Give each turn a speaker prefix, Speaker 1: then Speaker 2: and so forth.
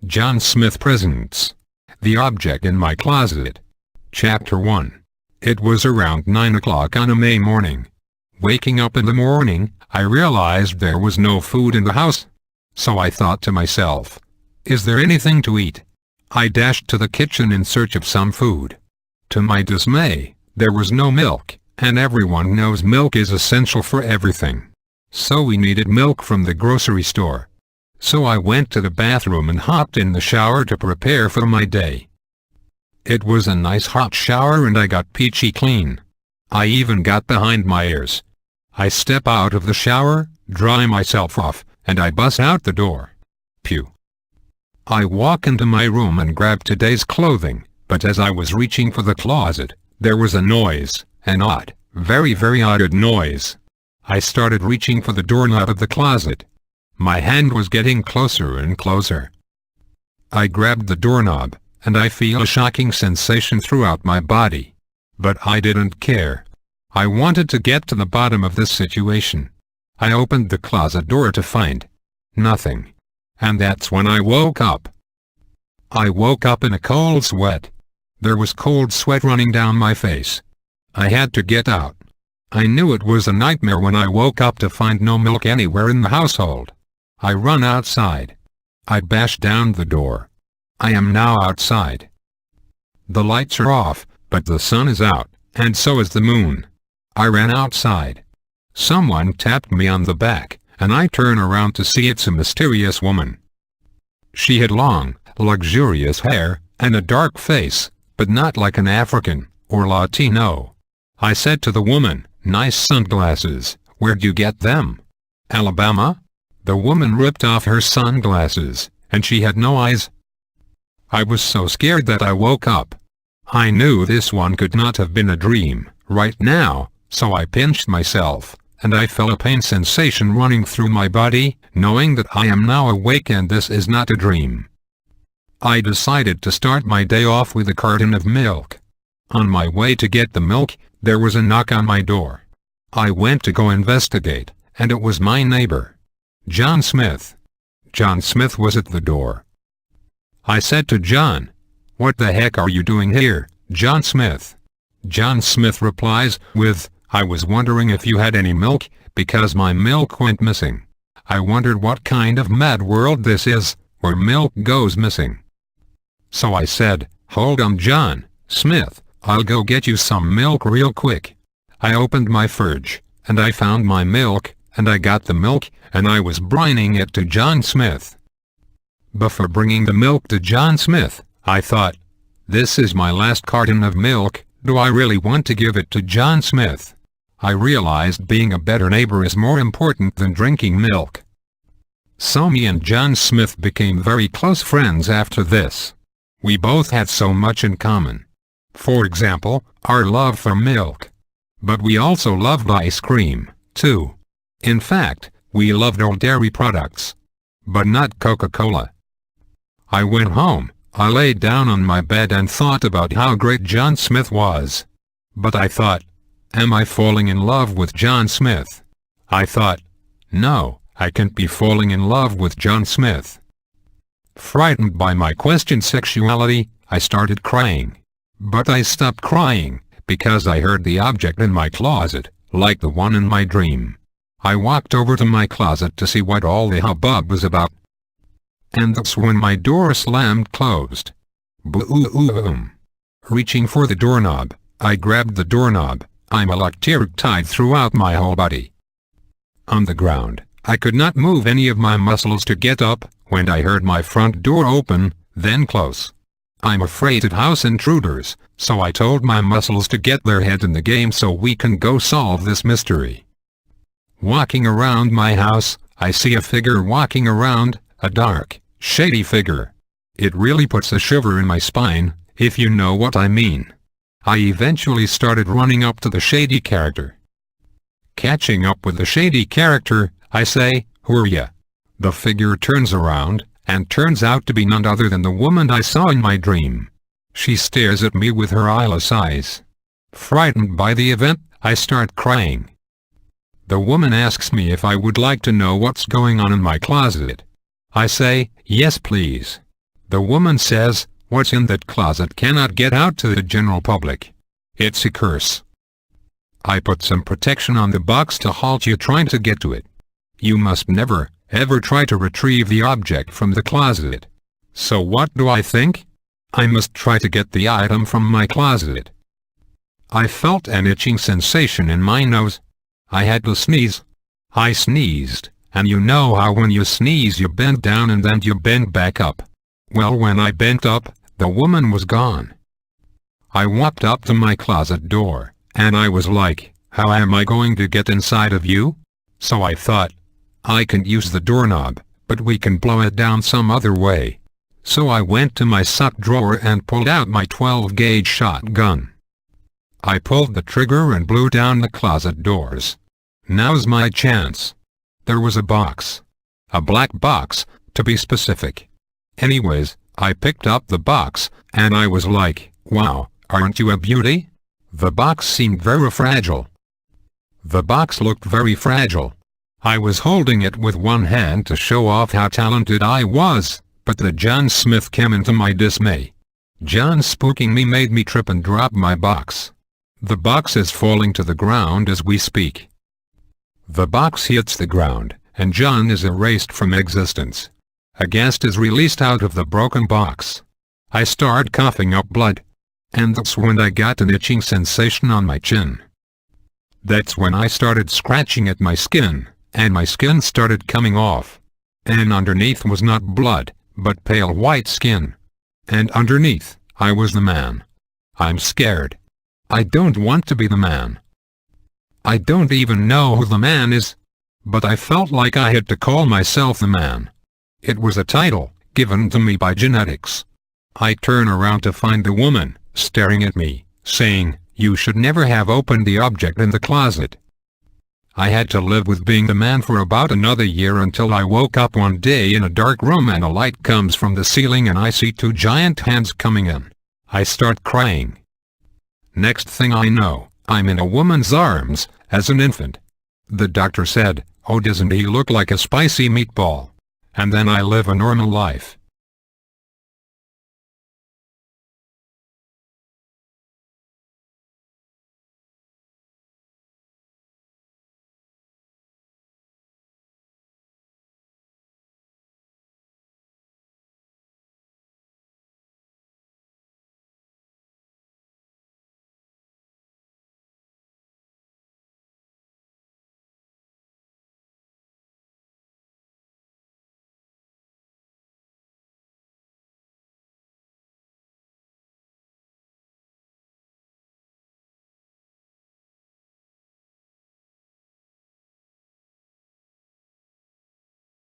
Speaker 1: John Smith presents The Object in My Closet. Chapter 1. It was around 9 o'clock on a May morning. Waking up in the morning, I realized there was no food in the house. So I thought to myself, is there anything to eat? I dashed to the kitchen in search of some food. To my dismay, there was no milk, and everyone knows milk is essential for everything. So we needed milk from the grocery store. So I went to the bathroom and hopped in the shower to prepare for my day. It was a nice hot shower and I got peachy clean. I even got behind my ears. I step out of the shower, dry myself off, and I bust out the door. Pew. I walk into my room and grab today's clothing, but as I was reaching for the closet, there was a noise, an odd, very odd noise. I started reaching for the doorknob of the closet. My hand was getting closer and closer. I grabbed the doorknob, and I feel a shocking sensation throughout my body. But I didn't care. I wanted to get to the bottom of this situation. I opened the closet door to find nothing. And that's when I woke up. I woke up in a cold sweat. There was cold sweat running down my face. I had to get out. I knew it was a nightmare when I woke up to find no milk anywhere in the household. I run outside. I bash down the door. I am now outside. The lights are off, but the sun is out, and so is the moon. I ran outside. Someone tapped me on the back, and I turn around to see it's a mysterious woman. She had long, luxurious hair, and a dark face, but not like an African, or Latino. I said to the woman, "Nice sunglasses, where'd you get them? Alabama?" The woman ripped off her sunglasses, and she had no eyes. I was so scared that I woke up. I knew this one could not have been a dream, right now, so I pinched myself, and I felt a pain sensation running through my body, knowing that I am now awake and this is not a dream. I decided to start my day off with a carton of milk. On my way to get the milk, there was a knock on my door. I went to go investigate, and it was my neighbor, John Smith. John Smith was at the door. I said to John, "What the heck are you doing here, John Smith?" John Smith replies with, "I was wondering if you had any milk, because my milk went missing. I wondered what kind of mad world this is, where milk goes missing." So I said, "Hold on, John Smith, I'll go get you some milk real quick." I opened my fridge, and I found my milk, and I got the milk, and I was brining it to John Smith. Before bringing the milk to John Smith, I thought, this is my last carton of milk, do I really want to give it to John Smith? I realized being a better neighbor is more important than drinking milk. So me and John Smith became very close friends after this. We both had so much in common. For example, our love for milk. But we also loved ice cream, too. In fact, we loved all dairy products. But not Coca-Cola. I went home, I laid down on my bed and thought about how great John Smith was. But I thought, am I falling in love with John Smith? I thought, no, I can't be falling in love with John Smith. Frightened by my questioned sexuality, I started crying. But I stopped crying, because I heard the object in my closet, like the one in my dream. I walked over to my closet to see what all the hubbub was about. And that's when my door slammed closed. Boom. Reaching for the doorknob, I grabbed the doorknob. I'm electrified throughout my whole body. On the ground, I could not move any of my muscles to get up, when I heard my front door open, then close. I'm afraid of house intruders, so I told my muscles to get their head in the game so we can go solve this mystery. Walking around my house, I see a figure walking around, a dark, shady figure. It really puts a shiver in my spine, if you know what I mean. I eventually started running up to the shady character. Catching up with the shady character, I say, "Who are ya?" The figure turns around, and turns out to be none other than the woman I saw in my dream. She stares at me with her eyeless eyes. Frightened by the event, I start crying. The woman asks me if I would like to know what's going on in my closet. I say, "Yes please." The woman says, "What's in that closet cannot get out to the general public. It's a curse. I put some protection on the box to halt you trying to get to it. You must never, ever try to retrieve the object from the closet." So what do I think? I must try to get the item from my closet. I felt an itching sensation in my nose. I had to sneeze. I sneezed, and you know how when you sneeze you bend down and then you bend back up. Well, when I bent up, the woman was gone. I walked up to my closet door, and I was like, how am I going to get inside of you? So I thought, I can use the doorknob, but we can blow it down some other way. So I went to my sock drawer and pulled out my 12-gauge shotgun. I pulled the trigger and blew down the closet doors. Now's my chance. There was a box. A black box, to be specific. Anyways, I picked up the box, and I was like, wow, aren't you a beauty? The box seemed very fragile. The box looked very fragile. I was holding it with one hand to show off how talented I was, but the John Smith came into my dismay. John spooking me made me trip and drop my box. The box is falling to the ground as we speak. The box hits the ground, and John is erased from existence. A gas is released out of the broken box. I start coughing up blood. And that's when I got an itching sensation on my chin. That's when I started scratching at my skin, and my skin started coming off. And underneath was not blood, but pale white skin. And underneath, I was the man. I'm scared. I don't want to be the man. I don't even know who the man is. But I felt like I had to call myself the man. It was a title, given to me by genetics. I turn around to find the woman, staring at me, saying, "You should never have opened the object in the closet." I had to live with being the man for about another year until I woke up one day in a dark room and a light comes from the ceiling and I see two giant hands coming in. I start crying. Next thing I know, I'm in a woman's arms, as an infant. The doctor said, "Oh, doesn't he look like a spicy meatball?" And then I live a normal life.